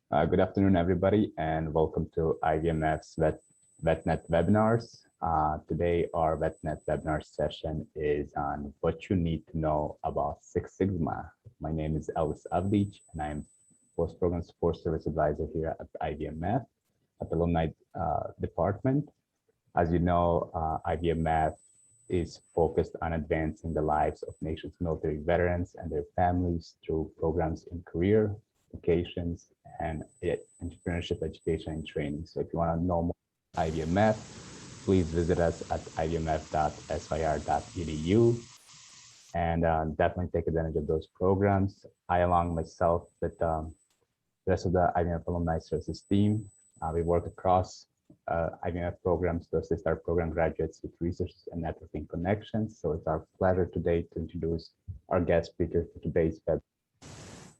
Good afternoon, everybody, and welcome to IVMF's VetNet webinars. Today, our VetNet webinar session is on what you need to know about Six Sigma. My name is Elvis Avdic, and I'm Post-Program Support Service Advisor here at IVMF at the Alumni Department. As you know, IVMF is focused on advancing the lives of nation's military veterans and their families through programs in career, vocations, and entrepreneurship education and training. So if you want to know more about IVMF, please visit us at ivmf.syr.edu and definitely take advantage of those programs. I, along myself, with the rest of the IVMF Alumni Services team, we work across IVMF programs to assist our program graduates with research and networking connections. So it's our pleasure today to introduce our guest speaker for today's webinar,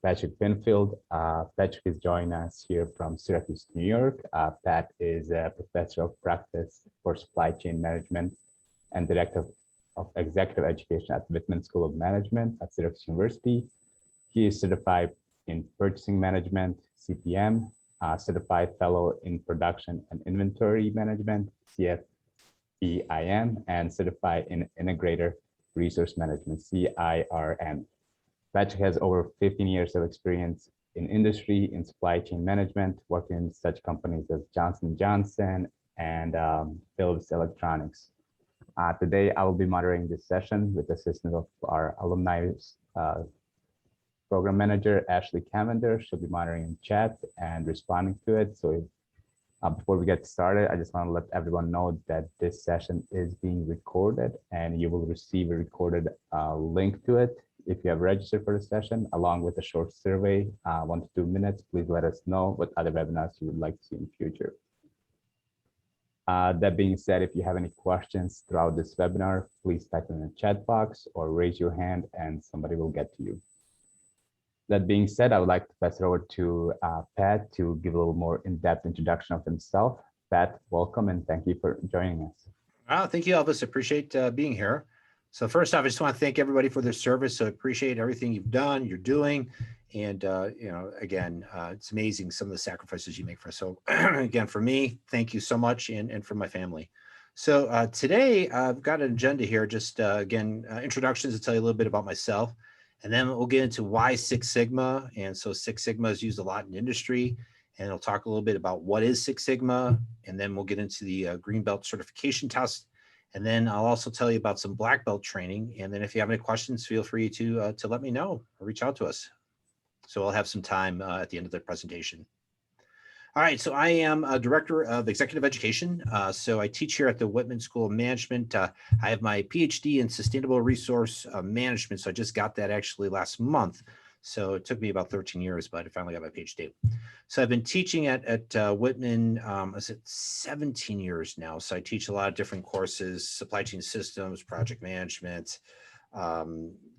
Patrick Penfield. Patrick is joining us here from Syracuse, New York. Pat is a professor of practice for supply chain management and director of executive education at Whitman School of Management at Syracuse University. He is certified in purchasing management, CPM, certified fellow in production and inventory management, CFEIM, and certified in integrator resource management, CIRM. Patrick has over 15 years of experience in industry in supply chain management, working in such companies as Johnson & Johnson and Philips Electronics. Today, I will be moderating this session with the assistance of our alumni program manager, Ashley Cavender. She'll be monitoring chat and responding to it. So before we get started, I just want to let everyone know that this session is being recorded and you will receive a recorded link to it. If you have registered for the session, along with a short survey, 1 to 2 minutes, please let us know what other webinars you would like to see in the future. That being said, if you have any questions throughout this webinar, please type in the chat box or raise your hand and somebody will get to you. That being said, I would like to pass it over to Pat to give a little more in-depth introduction of himself. Pat, welcome and thank you for joining us. Thank you, Elvis. Appreciate being here. So first off, I just want to thank everybody for their service. So I appreciate everything you've done, you're doing. And, again, it's amazing some of the sacrifices you make for us. So again, for me, thank you so much and for my family. So today I've got an agenda here, just introductions to tell you a little bit about myself. And then we'll get into why Six Sigma. And so Six Sigma is used a lot in industry. And I'll talk a little bit about what is Six Sigma. And then we'll get into the Green Belt certification test. And then I'll also tell you about some black belt training. And then if you have any questions, feel free to let me know or reach out to us. So I'll have some time at the end of the presentation. All right, so I am a director of executive education. So I teach here at the Whitman School of Management. I have my PhD in sustainable resource management. So I just got that actually last month. So it took me about 13 years, but I finally got my PhD. So I've been teaching at Whitman, 17 years now. So I teach a lot of different courses, supply chain systems, project management,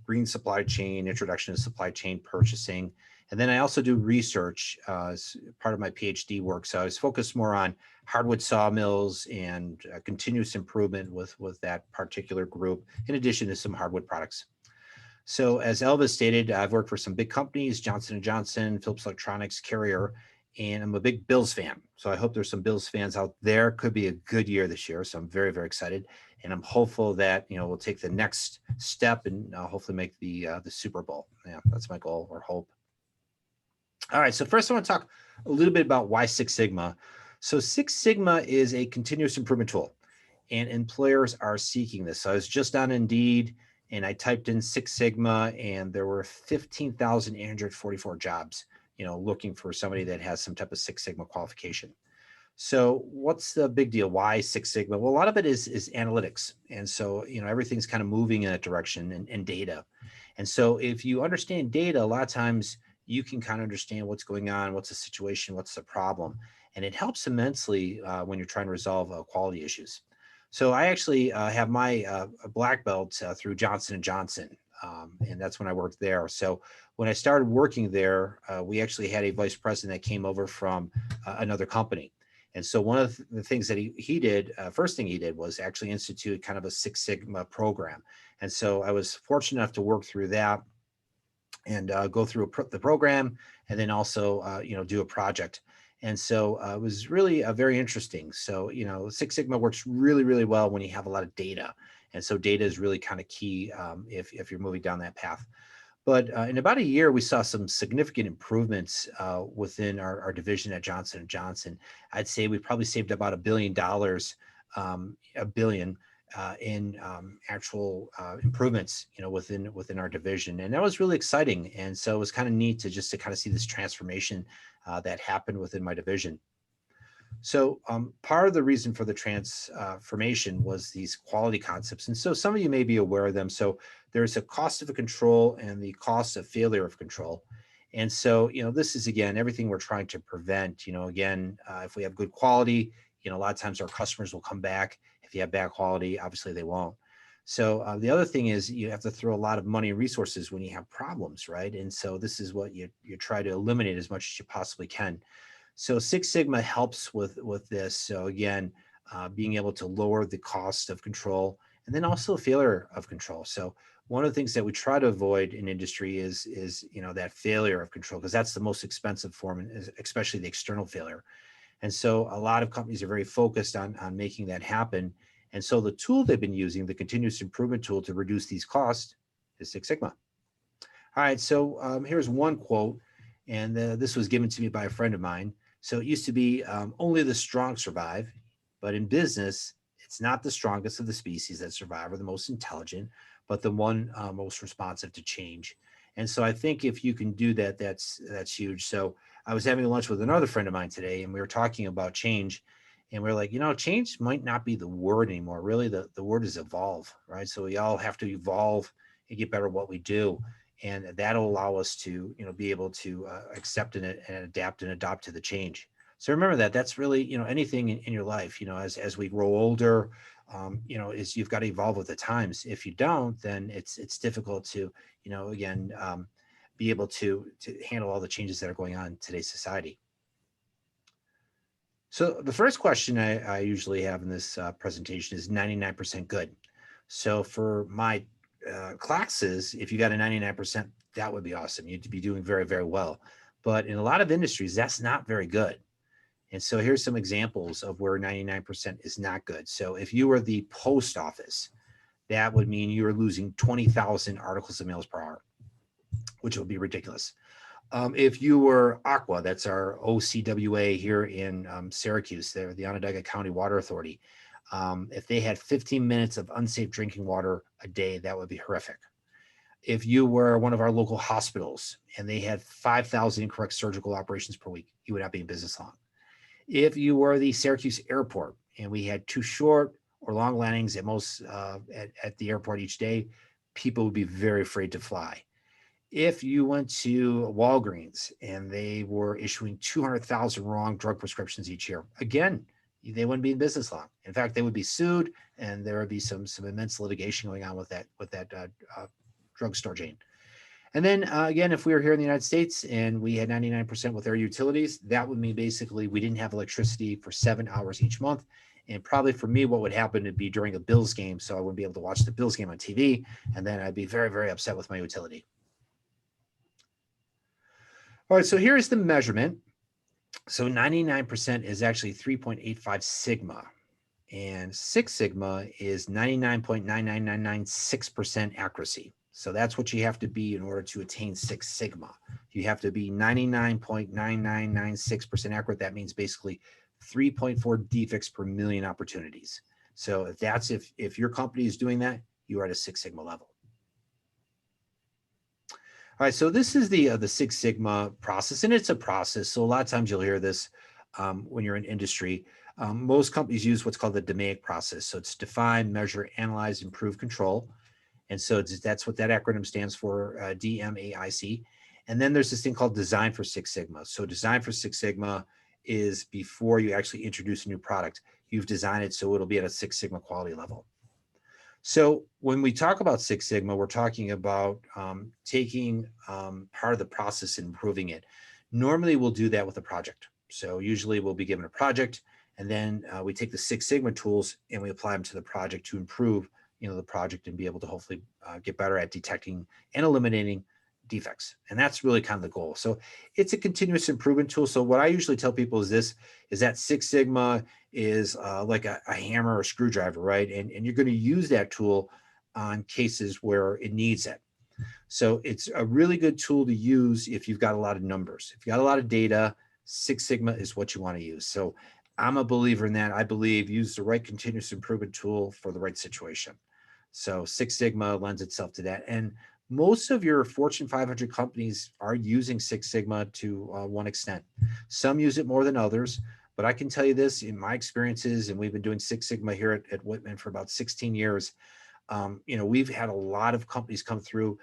green supply chain, introduction to supply chain purchasing. And then I also do research as part of my PhD work. So I was focused more on hardwood sawmills and continuous improvement with that particular group, in addition to some hardwood products. So as Elvis stated, I've worked for some big companies, Johnson & Johnson, Philips Electronics, Carrier, and I'm a big Bills fan. So I hope there's some Bills fans out there. Could be a good year this year. So I'm very, very excited. And I'm hopeful that, we'll take the next step and hopefully make the Super Bowl. Yeah, that's my goal or hope. All right, so first I want to talk a little bit about why Six Sigma. So Six Sigma is a continuous improvement tool, and employers are seeking this. So I was just on Indeed, and I typed in Six Sigma, and there were 15,844 jobs, looking for somebody that has some type of Six Sigma qualification. So what's the big deal? Why Six Sigma? Well, a lot of it is analytics. And so, everything's kind of moving in that direction and data. And so if you understand data, a lot of times you can kind of understand what's going on, what's the situation, what's the problem. And it helps immensely when you're trying to resolve quality issues. So I actually have my black belt through Johnson & Johnson, and that's when I worked there. So when I started working there, we actually had a vice president that came over from another company. And so one of the things that he did, first thing he did was actually institute kind of a Six Sigma program. And so I was fortunate enough to work through that. and go through the program, and then also do a project. And so it was really very interesting. So Six Sigma works really, really well when you have a lot of data, and so data is really kind of key if you're moving down that path. But in about a year, we saw some significant improvements within our division at Johnson & Johnson. I'd say we probably saved about $1 billion, $1 billion in actual improvements, within our division. And that was really exciting. And so it was kind of neat to kind of see this transformation that happened within my division. So part of the reason for the transformation was these quality concepts. And so some of you may be aware of them. So there's a cost of a control and the cost of failure of control. And so, this is, again, everything we're trying to prevent. If we have good quality, a lot of times our customers will come back. If you have bad quality, obviously they won't. So the other thing is you have to throw a lot of money and resources when you have problems, right? And so this is what you try to eliminate as much as you possibly can. So Six Sigma helps with this. So again, being able to lower the cost of control and then also failure of control. So one of the things that we try to avoid in industry is that failure of control, because that's the most expensive form, especially the external failure. And so a lot of companies are very focused on making that happen. And so the tool they've been using, the continuous improvement tool to reduce these costs, is Six Sigma. All right, so here's one quote, and this was given to me by a friend of mine. So it used to be only the strong survive, but in business, it's not the strongest of the species that survive or the most intelligent, but the one most responsive to change. And so I think if you can do that, that's huge. So I was having lunch with another friend of mine today, and we were talking about change. And we we're like, change might not be the word anymore. Really, the word is evolve, right? So we all have to evolve and get better at what we do. And that'll allow us to, be able to accept and adapt and adopt to the change. So remember that's really, anything in your life, as we grow older, is you've got to evolve with the times. If you don't, then it's difficult to, again, be able to handle all the changes that are going on in today's society. So the first question I usually have in this presentation is 99% good. So for my classes, if you got a 99%, that would be awesome. You'd be doing very, very well. But in a lot of industries, that's not very good. And so here's some examples of where 99% is not good. So if you were the post office, that would mean you were losing 20,000 articles of mails per hour, which would be ridiculous. If you were Aqua, that's our OCWA here in Syracuse, they're the Onondaga County Water Authority. If they had 15 minutes of unsafe drinking water a day, that would be horrific. If you were one of our local hospitals and they had 5,000 incorrect surgical operations per week, you would not be in business long. If you were the Syracuse airport and we had 2 short or long landings at most at the airport each day, people would be very afraid to fly. If you went to Walgreens and they were issuing 200,000 wrong drug prescriptions each year, again, they wouldn't be in business long. In fact, they would be sued, and there would be some immense litigation going on with that drugstore chain. And then again, if we were here in the United States and we had 99% with our utilities, that would mean basically we didn't have electricity for 7 hours each month. And probably for me, what would happen would be during a Bills game, so I wouldn't be able to watch the Bills game on TV, and then I'd be very, very upset with my utility. All right, so here's the measurement. So 99% is actually 3.85 sigma, and 6 sigma is 99.99996% accuracy. So that's what you have to be in order to attain 6 sigma. You have to be 99.9996% accurate. That means basically 3.4 defects per million opportunities. So if your company is doing that, you are at a 6 sigma level. All right, so this is the Six Sigma process, and it's a process. So a lot of times you'll hear this when you're in industry. Most companies use what's called the DMAIC process. So it's define, measure, analyze, improve, control. And so that's what that acronym stands for, DMAIC. And then there's this thing called Design for Six Sigma. So Design for Six Sigma is before you actually introduce a new product. You've designed it so it'll be at a Six Sigma quality level. So when we talk about Six Sigma, we're talking about taking part of the process and improving it. Normally, we'll do that with a project. So usually we'll be given a project, and then we take the Six Sigma tools and we apply them to the project to improve the project and be able to hopefully get better at detecting and eliminating defects. And that's really kind of the goal. So it's a continuous improvement tool. So what I usually tell people is this, is that Six Sigma is like a hammer or screwdriver, right? And you're going to use that tool on cases where it needs it. So it's a really good tool to use if you've got a lot of numbers. If you got a lot of data, Six Sigma is what you want to use. So I'm a believer in that. I believe use the right continuous improvement tool for the right situation. So Six Sigma lends itself to that. And most of your Fortune 500 companies are using Six Sigma to one extent. Some use it more than others, but I can tell you this in my experiences, and we've been doing Six Sigma here at Whitman for about 16 years. We've had a lot of companies come through,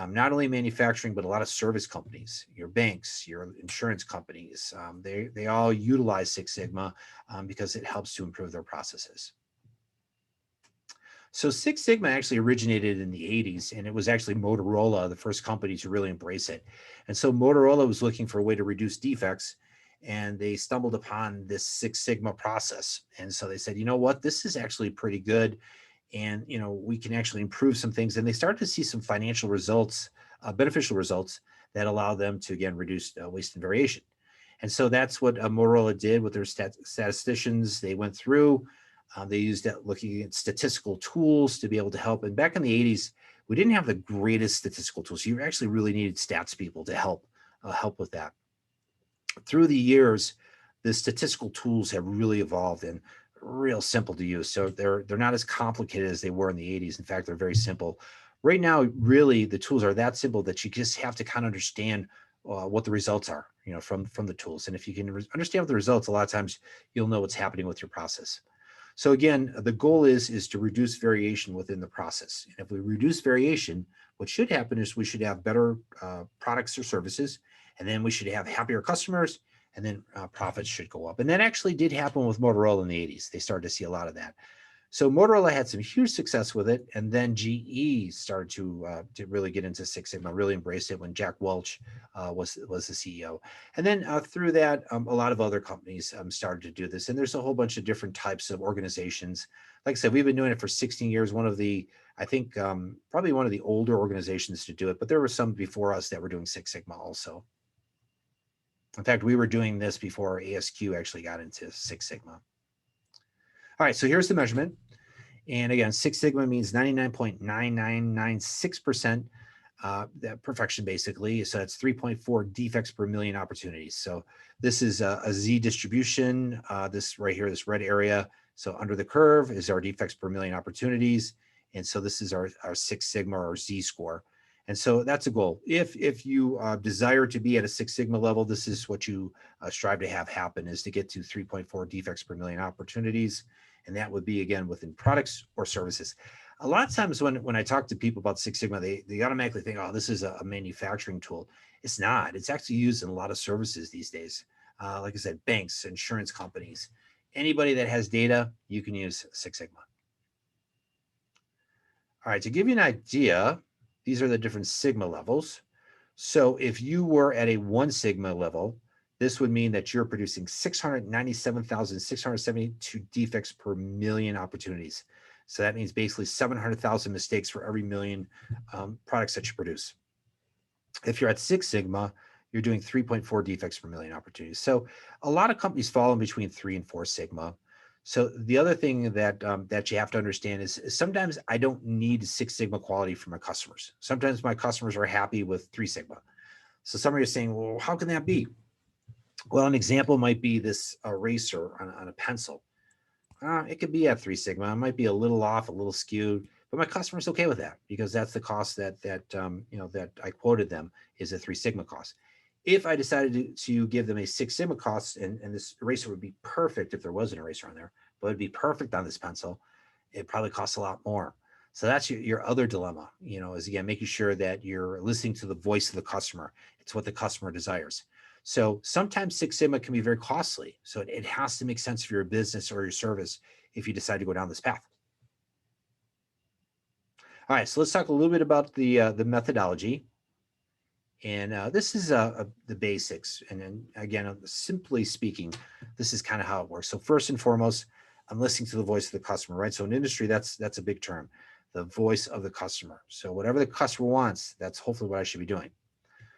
not only manufacturing, but a lot of service companies, your banks, your insurance companies. They all utilize Six Sigma because it helps to improve their processes. So Six Sigma actually originated in the 80s, and it was actually Motorola, the first company to really embrace it. And so Motorola was looking for a way to reduce defects, and they stumbled upon this Six Sigma process. And so they said, you know what, this is actually pretty good. And, we can actually improve some things. And they started to see some financial results, beneficial results that allow them to, again, reduce waste and variation. And so that's what Motorola did with their statisticians. They went through, they used that looking at statistical tools to be able to help. And back in the 80s, we didn't have the greatest statistical tools. You actually really needed stats people to help with that. Through the years, the statistical tools have really evolved and real simple to use. So they're not as complicated as they were in the 80s. In fact, they're very simple. Right now, really, the tools are that simple that you just have to kind of understand what the results are, from the tools. And if you can understand what the results, a lot of times you'll know what's happening with your process. So again, the goal is to reduce variation within the process. And if we reduce variation, what should happen is we should have better products or services, and then we should have happier customers, and then profits should go up. And that actually did happen with Motorola in the 80s. They started to see a lot of that. So Motorola had some huge success with it, and then GE started to really get into Six Sigma, really embraced it when Jack Welch was the CEO. And then through that, a lot of other companies started to do this. And there's a whole bunch of different types of organizations. Like I said, we've been doing it for 16 years. Probably one of the older organizations to do it, but there were some before us that were doing Six Sigma also. In fact, we were doing this before ASQ actually got into Six Sigma. All right, so here's the measurement. And again, Six Sigma means 99.9996% that perfection, basically. So that's 3.4 defects per million opportunities. So this is a Z distribution, this right here, this red area. So under the curve is our defects per million opportunities. And so this is our Six Sigma or Z score. And so that's a goal. If you desire to be at a Six Sigma level, this is what you strive to have happen, is to get to 3.4 defects per million opportunities. And that would be, again, within products or services. A lot of times when I talk to people about Six Sigma, they automatically think, oh, this is a manufacturing tool. It's not. It's actually used in a lot of services these days. Like I said, banks, insurance companies, anybody that has data, you can use Six Sigma. All right, to give you an idea, these are the different Sigma levels. So if you were at a 1 Sigma level, this would mean that you're producing 697,672 defects per million opportunities. So that means basically 700,000 mistakes for every million products that you produce. If you're at 6 Sigma, you're doing 3.4 defects per million opportunities. So a lot of companies fall in between 3 and 4 Sigma. So the other thing that you have to understand is sometimes I don't need 6 Sigma quality from my customers. Sometimes my customers are happy with 3 Sigma. So some of you are saying, well, how can that be? Well, an example might be this eraser on a pencil. It could be at 3 Sigma. It might be a little off, a little skewed, but my customer's okay with that because that's the cost that I quoted them is a 3 Sigma cost. If I decided to give them a 6 Sigma cost, and this eraser would be perfect if there was an eraser on there, but it'd be perfect on this pencil, it probably costs a lot more. So that's your other dilemma, is again, making sure that you're listening to the voice of the customer. It's what the customer desires. So sometimes 6 Sigma can be very costly. So it has to make sense for your business or your service if you decide to go down this path. All right, so let's talk a little bit about the methodology. And this is the basics. And then again, simply speaking, this is kind of how it works. So first and foremost, I'm listening to the voice of the customer, right? So in industry, that's a big term, the voice of the customer. So whatever the customer wants, that's hopefully what I should be doing.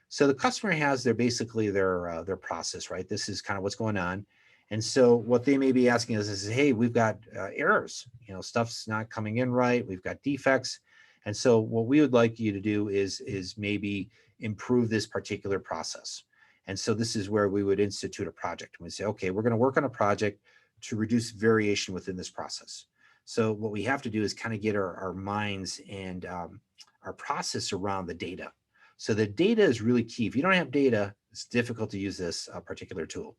So the customer has basically their process, right? This is kind of what's going on. And so what they may be asking us is, hey, we've got errors, stuff's not coming in right. We've got defects. And so what we would like you to do is maybe improve this particular process. And so this is where we would institute a project. We say, okay, we're going to work on a project to reduce variation within this process. So what we have to do is kind of get our minds and our process around the data. So the data is really key. If you don't have data, it's difficult to use this particular tool.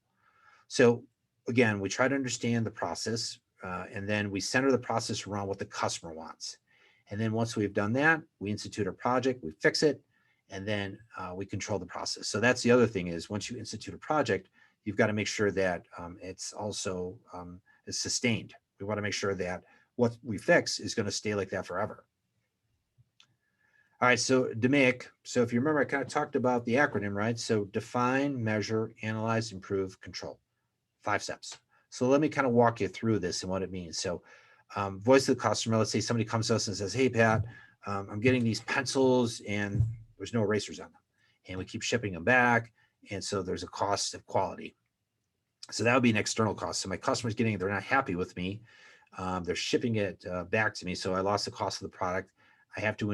So again, we try to understand the process, and then we center the process around what the customer wants. And then once we've done that, we institute a project, we fix it, and then we control the process. So that's the other thing is once you institute a project, you've got to make sure that it's also is sustained. We want to make sure that what we fix is going to stay like that forever. All right, so DMAIC. So if you remember, I kind of talked about the acronym, right? So define, measure, analyze, improve, control. 5 steps. So let me kind of walk you through this and what it means. So voice of the customer, let's say somebody comes to us and says, hey, Pat, I'm getting these pencils and there's no erasers on them. And we keep shipping them back. And so there's a cost of quality. So that would be an external cost. So my customer's getting it, they're not happy with me. They're shipping it back to me. So I lost the cost of the product. I have to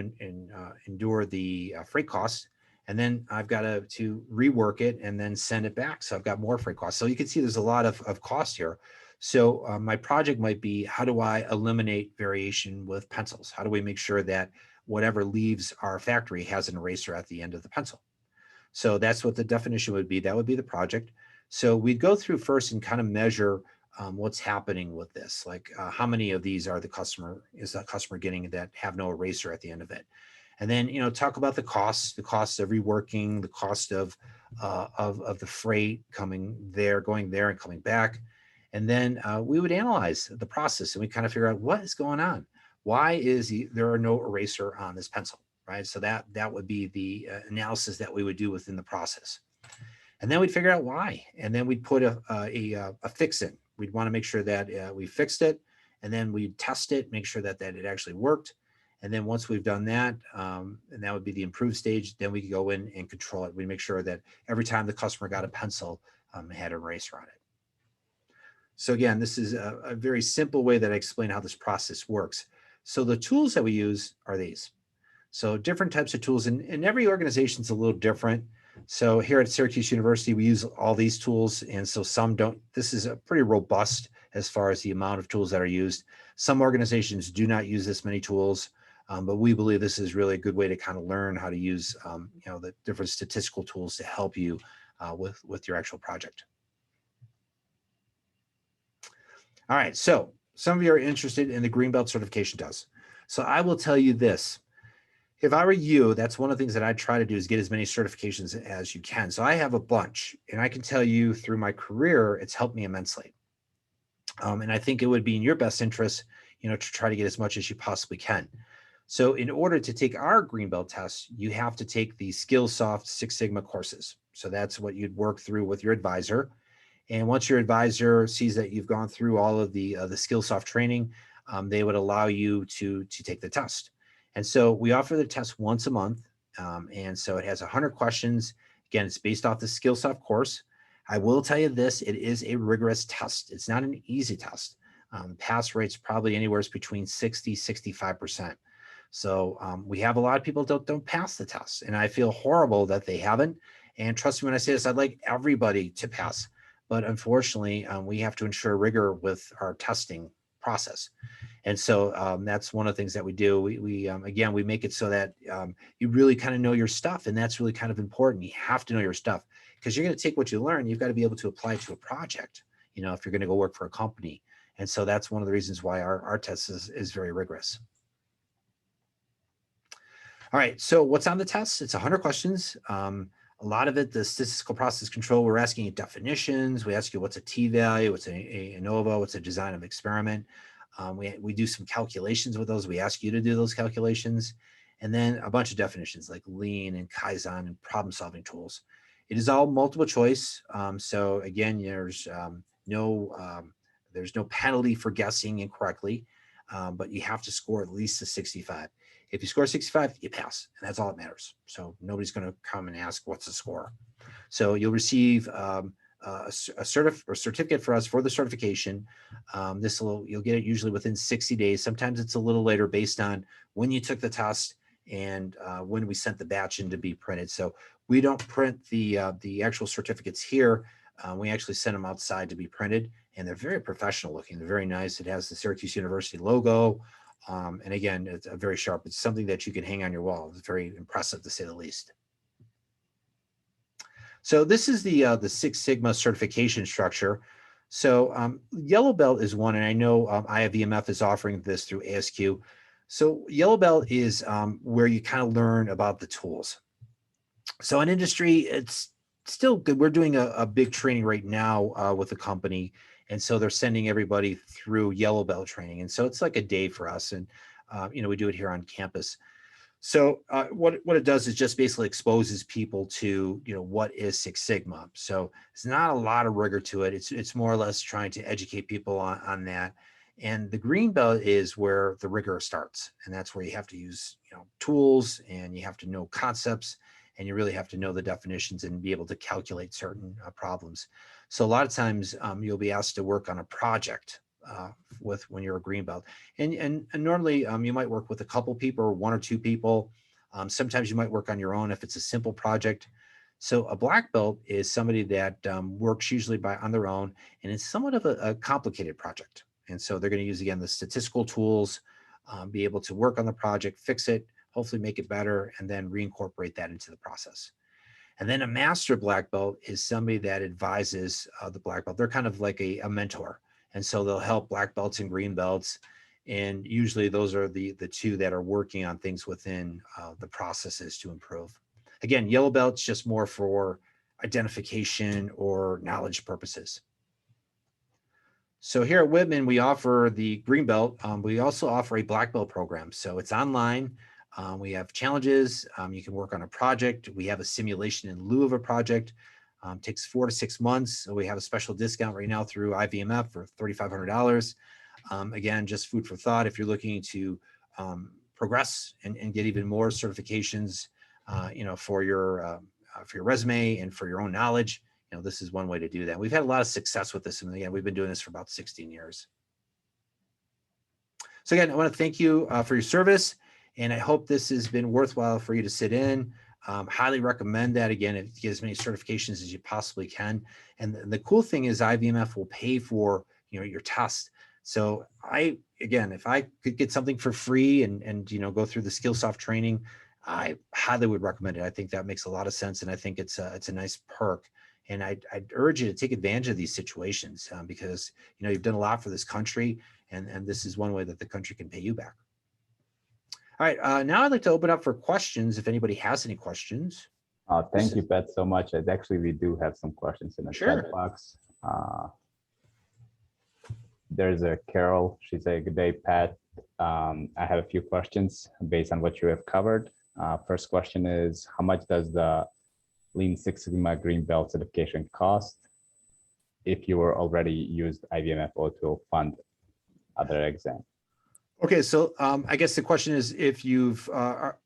endure the freight costs. And then I've got to rework it and then send it back. So I've got more freight costs. So you can see there's a lot of cost here. So my project might be, how do I eliminate variation with pencils? How do we make sure that whatever leaves our factory has an eraser at the end of the pencil? So that's what the definition would be. That would be the project. So we'd go through first and kind of measure what's happening with this. Like how many of these is the customer getting that have no eraser at the end of it? And then, talk about the cost of reworking, the cost of the freight going there and coming back. And then we would analyze the process and we kind of figure out what is going on. Why is there are no eraser on this pencil, right? So that would be the analysis that we would do within the process. And then we'd figure out why. And then we'd put a fix in. We'd want to make sure that we fixed it. And then we'd test it, make sure that it actually worked. And then once we've done that, and that would be the improved stage, then we could go in and control it. We make sure that every time the customer got a pencil, it had an eraser on it. So again, this is a very simple way that I explain how this process works. So the tools that we use are these. So different types of tools, and every organization is a little different. So here at Syracuse University, we use all these tools, and so some don't. This is a pretty robust as far as the amount of tools that are used. Some organizations do not use this many tools. But we believe this is really a good way to kind of learn how to use, the different statistical tools to help you with your actual project. All right, so some of you are interested in the Greenbelt certification test. So I will tell you this. If I were you, that's one of the things that I try to do is get as many certifications as you can. So I have a bunch, and I can tell you through my career, it's helped me immensely. And I think it would be in your best interest, to try to get as much as you possibly can. So in order to take our Greenbelt test, you have to take the Skillsoft Six Sigma courses. So that's what you'd work through with your advisor. And once your advisor sees that you've gone through all of the Skillsoft training, they would allow you to take the test. And so we offer the test once a month. And so it has 100 questions. Again, it's based off the Skillsoft course. I will tell you this, it is a rigorous test. It's not an easy test. Pass rate's probably anywhere between 60, 65%. So we have a lot of people don't pass the test, and I feel horrible that they haven't. And trust me when I say this, I'd like everybody to pass, but unfortunately, we have to ensure rigor with our testing process. And so that's one of the things that we do. Again, we make it so that you really kind of know your stuff, and that's really kind of important. You have to know your stuff because you're going to take what you learn. You've got to be able to apply it to a project, if you're going to go work for a company. And so that's one of the reasons why our test is very rigorous. All right, so what's on the test? It's 100 questions. A lot of it, the statistical process control, we're asking you definitions. We ask you what's a t-value, what's a ANOVA, what's a design of experiment. We do some calculations with those. We ask you to do those calculations. And then a bunch of definitions like lean and Kaizen and problem-solving tools. It is all multiple choice. So again, there's no penalty for guessing incorrectly, but you have to score at least a 65. If you score 65, you pass, and that's all that matters. So nobody's going to come and ask what's the score. So you'll receive a certificate for us for the certification. You'll get it usually within 60 days. Sometimes it's a little later based on when you took the test and when we sent the batch in to be printed. So we don't print the actual certificates here. We actually send them outside to be printed, and they're very professional looking. They're very nice. It has the Syracuse University logo. And again, it's very sharp. It's something that you can hang on your wall. It's very impressive, to say the least. So this is the Six Sigma certification structure. So Yellow Belt is one, and I know IAVMF is offering this through ASQ. So Yellow Belt is where you kind of learn about the tools. So in industry, it's still good. We're doing a big training right now with a company. And so they're sending everybody through Yellow Belt training. And so it's like a day for us. And, we do it here on campus. So what it does is just basically exposes people to, what is Six Sigma. So it's not a lot of rigor to it. It's more or less trying to educate people on that. And the green belt is where the rigor starts. And that's where you have to use, tools, and you have to know concepts, and you really have to know the definitions and be able to calculate certain problems. So a lot of times you'll be asked to work on a project when you're a green belt. And normally you might work with a couple people or one or two people. Sometimes you might work on your own if it's a simple project. So a black belt is somebody that works usually on their own, and it's somewhat of a complicated project. And so they're going to use, again, the statistical tools, be able to work on the project, fix it, hopefully make it better, and then reincorporate that into the process. And then a master black belt is somebody that advises the black belt. They're kind of like a mentor. And so they'll help black belts and green belts. And usually those are the two that are working on things within the processes to improve. Again, yellow belt's just more for identification or knowledge purposes. So here at Whitman, we offer the green belt. We also offer a black belt program. So it's online. We have challenges. You can work on a project. We have a simulation in lieu of a project. Takes 4 to 6 months. So we have a special discount right now through IVMF for $3,500. Again, just food for thought. If you're looking to progress and get even more certifications, for your resume and for your own knowledge, this is one way to do that. We've had a lot of success with this. And again, we've been doing this for about 16 years. So again, I want to thank you for your service. And I hope this has been worthwhile for you to sit in. Highly recommend that. Again, it get as many certifications as you possibly can. And the cool thing is IVMF will pay for your test. So if I could get something for free and go through the Skillsoft training, I highly would recommend it. I think that makes a lot of sense, and I think it's a nice perk. And I'd urge you to take advantage of these situations because you've done a lot for this country, and this is one way that the country can pay you back. All right, now I'd like to open up for questions if anybody has any questions. Thank you, Pat, so much. We do have some questions in the chat box. There's a Carol. She said, "Good day, Pat. I have a few questions based on what you have covered. First question is, how much does the Lean Six Sigma Green Belt certification cost if you were already used IVMF or to fund other exam?" Okay, so I guess the question is if you've,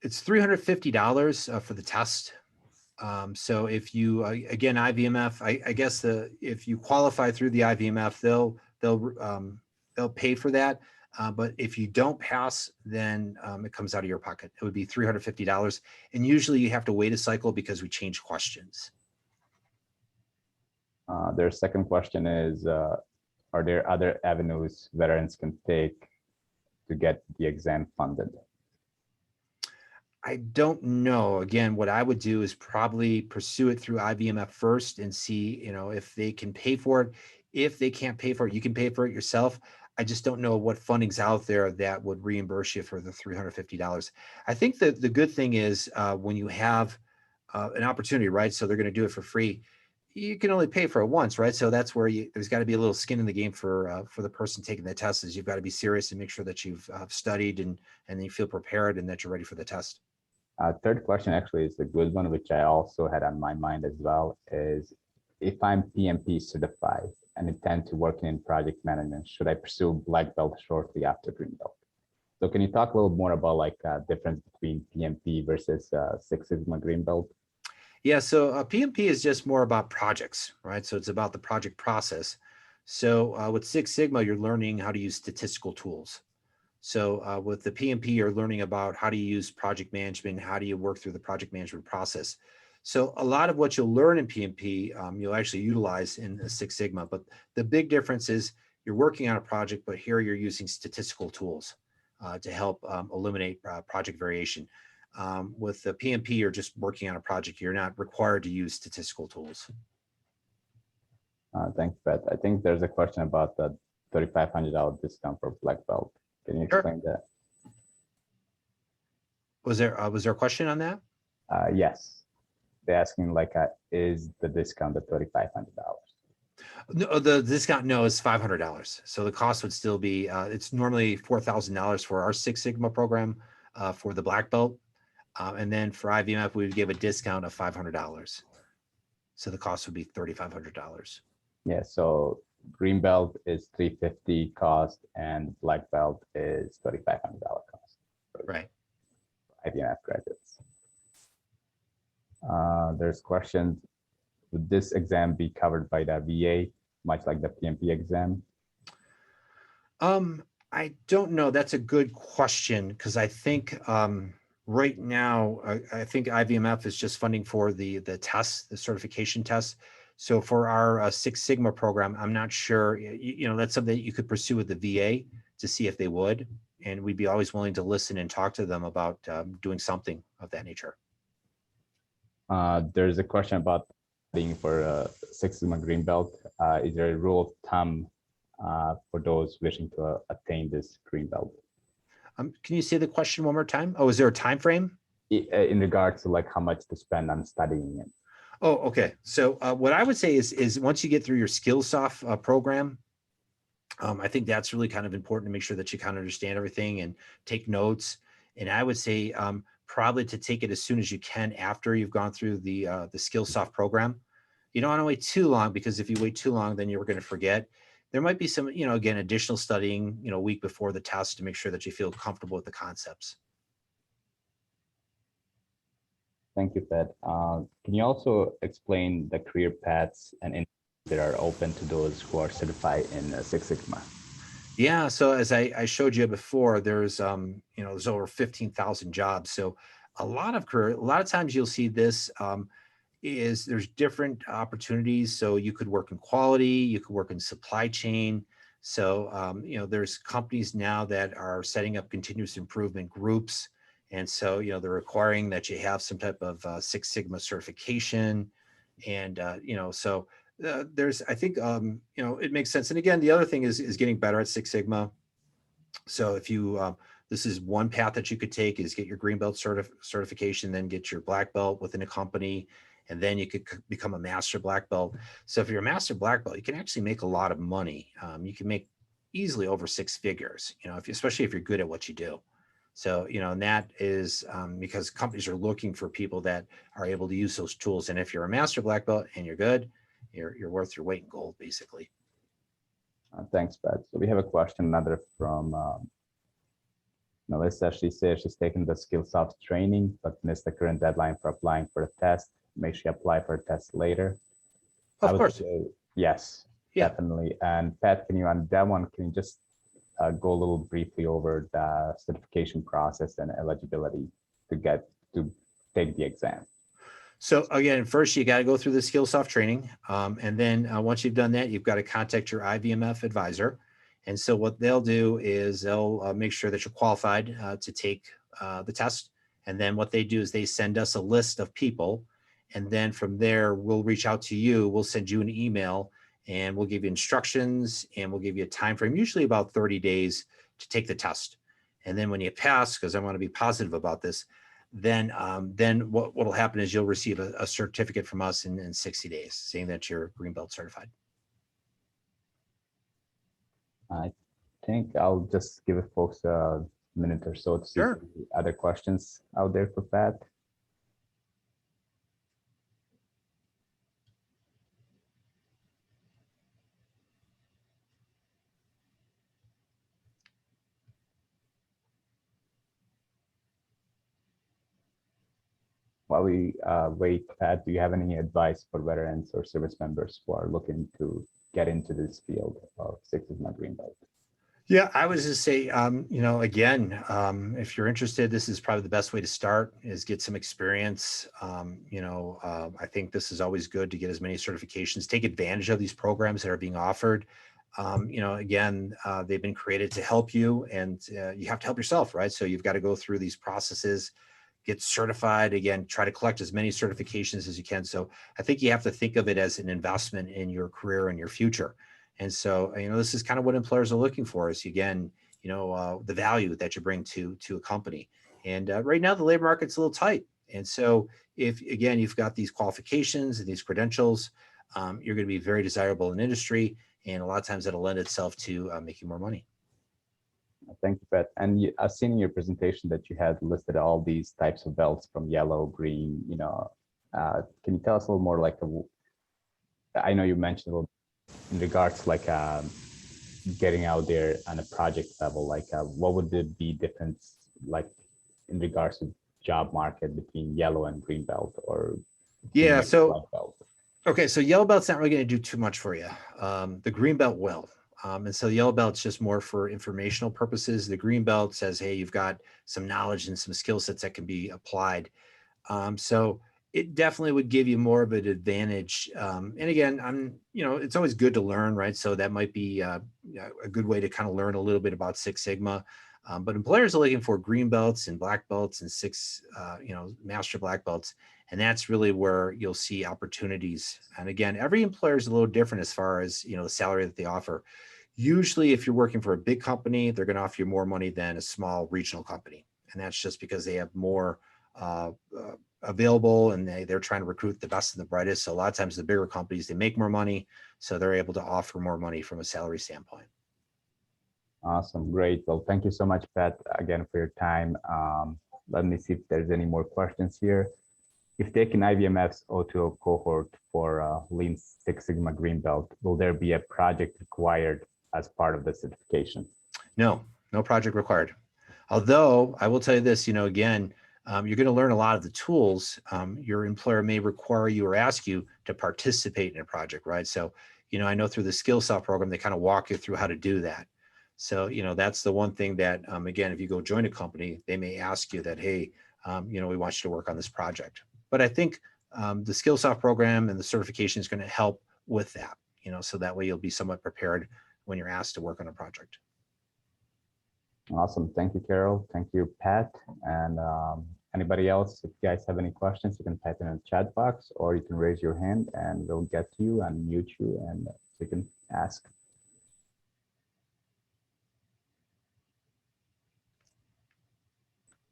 it's $350 for the test. So if you, again, IVMF, I guess if you qualify through the IVMF, they'll pay for that. But if you don't pass, then it comes out of your pocket. It would be $350. And usually you have to wait a cycle because we change questions. Their second question is, are there other avenues veterans can take to get the exam funded? I don't know. Again, what I would do is probably pursue it through IVMF first and see, if they can pay for it. If they can't pay for it, you can pay for it yourself. I just don't know what funding's out there that would reimburse you for the $350. I think that the good thing is when you have an opportunity, right? So they're going to do it for free. You can only pay for it once, right? So that's where there's got to be a little skin in the game for the person taking the test. Is you've got to be serious and make sure that you've studied and you feel prepared and that you're ready for the test. Third question actually is a good one, which I also had on my mind as well, is if I'm PMP certified and intend to work in project management, should I pursue black belt shortly after green belt? So can you talk a little more about like difference between PMP versus Six Sigma Green Belt? Yeah, so PMP is just more about projects, right? So it's about the project process. So with Six Sigma, you're learning how to use statistical tools. So with the PMP, you're learning about how to use project management, how do you work through the project management process. So a lot of what you'll learn in PMP, you'll actually utilize in Six Sigma. But the big difference is you're working on a project, but here you're using statistical tools to help eliminate project variation. With the PMP, you're just working on a project. You're not required to use statistical tools. Thanks, Pat. I think there's a question about the $3,500 discount for Black Belt. Can you Sure. explain that? Was there a question on that? Yes. They're asking like, is the discount the $3,500? No, the discount no is $500. So the cost would still be it's normally $4,000 for our Six Sigma program for the Black Belt, and then for IVMF we would give a discount of $500. So the cost would be $3,500. Yeah. So Green Belt is $350 cost, and Black Belt is $3,500 cost. Right. IVMF graduates. There's questions. Would this exam be covered by the VA, much like the PMP exam? I don't know. That's a good question because I think right now I think IVMF is just funding for the test, the certification test. So for our Six Sigma program, I'm not sure. You know, that's something that you could pursue with the VA to see if they would, and we'd be always willing to listen and talk to them about doing something of that nature. There's a question about being for Six Sigma Green Belt. Is there a rule of thumb for those wishing to attain this Green Belt? Can you say the question one more time? Oh, is there a time frame? In regards to like how much to spend on studying it. Oh, okay. So what I would say is once you get through your Skillsoft program, I think that's really kind of important to make sure that you kind of understand everything and take notes. And I would say probably to take it as soon as you can after you've gone through the Skillsoft program. You don't want to wait too long because if you wait too long, then you're going to forget. There might be some, you know, again, additional studying, you know, a week before the test to make sure that you feel comfortable with the concepts. Thank you, Pat. Can you also explain the career paths and that are open to those who are certified in Six Sigma? Yeah, so as I showed you before, there's you know, there's over 15,000 jobs. So a lot of times you'll see this is there's different opportunities. So you could work in quality, you could work in supply chain. So you know, there's companies now that are setting up continuous improvement groups. And so, you know, they're requiring that you have some type of Six Sigma certification. And you know, so there's, I think, you know, it makes sense. And again, the other thing is getting better at Six Sigma. So if you, this is one path that you could take is get your green belt certification, then get your black belt within a company, and then you could become a master black belt. So if you're a master black belt, you can actually make a lot of money. You can make easily over six figures, you know, especially if you're good at what you do. So, you know, and that is because companies are looking for people that are able to use those tools. And if you're a master black belt and you're good, you're worth your weight in gold, basically. Thanks, Pat. So we have a question, another from Melissa. She says she's taken the Skillsoft training, but missed the current deadline for applying for the test. May she apply for a test later? Of course. Yes, Yeah. definitely. And Pat, can you on that one, can you just go a little briefly over the certification process and eligibility to take the exam? So again, first you got to go through the Skillsoft training. And then once you've done that, you've got to contact your IVMF advisor. And so what they'll do is they'll make sure that you're qualified to take the test. And then what they do is they send us a list of people. And then from there, we'll reach out to you. We'll send you an email and we'll give you instructions and we'll give you a time frame, usually about 30 days to take the test. And then when you pass, because I want to be positive about this, then what will happen is you'll receive a certificate from us in 60 days saying that you're green belt certified. I think I'll just give folks a minute or so to see Sure. if there are other questions out there for Pat. while we wait, Pat, do you have any advice for veterans or service members who are looking to get into this field of Six Sigma Green Belt? Yeah, I was just say, again, if you're interested, this is probably the best way to start is get some experience. I think this is always good to get as many certifications, take advantage of these programs that are being offered. They've been created to help you, and you have to help yourself, right? So you've got to go through these processes, get certified, again, try to collect as many certifications as you can. So I think you have to think of it as an investment in your career and your future. And so, this is kind of what employers are looking for is, again, the value that you bring to a company. And right now, the labor market's a little tight. And so if, again, you've got these qualifications and these credentials, you're going to be very desirable in industry. And a lot of times that'll lend itself to making more money. Thank you, Pat. And I've seen in your presentation that you had listed all these types of belts from yellow, green, can you tell us a little more I know you mentioned a little in regards to getting out there on a project level, what would be difference in regards to job market between yellow and green belt or yeah, so black belt? Okay, so yellow belt's not really going to do too much for you. The green belt will. And so the yellow belt's just more for informational purposes. The green belt says, hey, you've got some knowledge and some skill sets that can be applied. So it definitely would give you more of an advantage. And again, it's always good to learn, right? So that might be a good way to kind of learn a little bit about Six Sigma. But employers are looking for green belts and black belts and master black belts. And that's really where you'll see opportunities. And again, every employer is a little different as far as, the salary that they offer. Usually, if you're working for a big company, they're going to offer you more money than a small regional company. And that's just because they have more available and they're trying to recruit the best and the brightest. So a lot of times the bigger companies, they make more money. So they're able to offer more money from a salary standpoint. Awesome. Great. Well, thank you so much, Pat, again, for your time. Let me see if there's any more questions here. If taking IBMF's O2O cohort for Lean Six Sigma Green Belt, will there be a project required as part of the certification? No project required. Although I will tell you this, again, you're going to learn a lot of the tools. Your employer may require you or ask you to participate in a project, right? So, I know through the SkillSoft program, they kind of walk you through how to do that. So, that's the one thing that, again, if you go join a company, they may ask you that, hey, we want you to work on this project. But I think the SkillSoft program and the certification is going to help with that, so that way you'll be somewhat prepared when you're asked to work on a project. Awesome. Thank you, Carol. Thank you, Pat. And anybody else, if you guys have any questions, you can type in the chat box or you can raise your hand and we'll get to you and mute you and you can ask.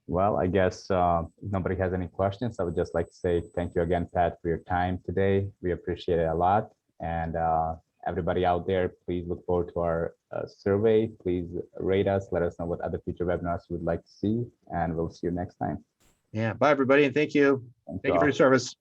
Well, I guess if nobody has any questions, I would just like to say thank you again, Pat, for your time today. We appreciate it a lot. And everybody out there, please look forward to our survey. Please rate us. Let us know what other future webinars you would like to see. And we'll see you next time. Yeah. Bye, everybody. And thank you. Thank you for your service.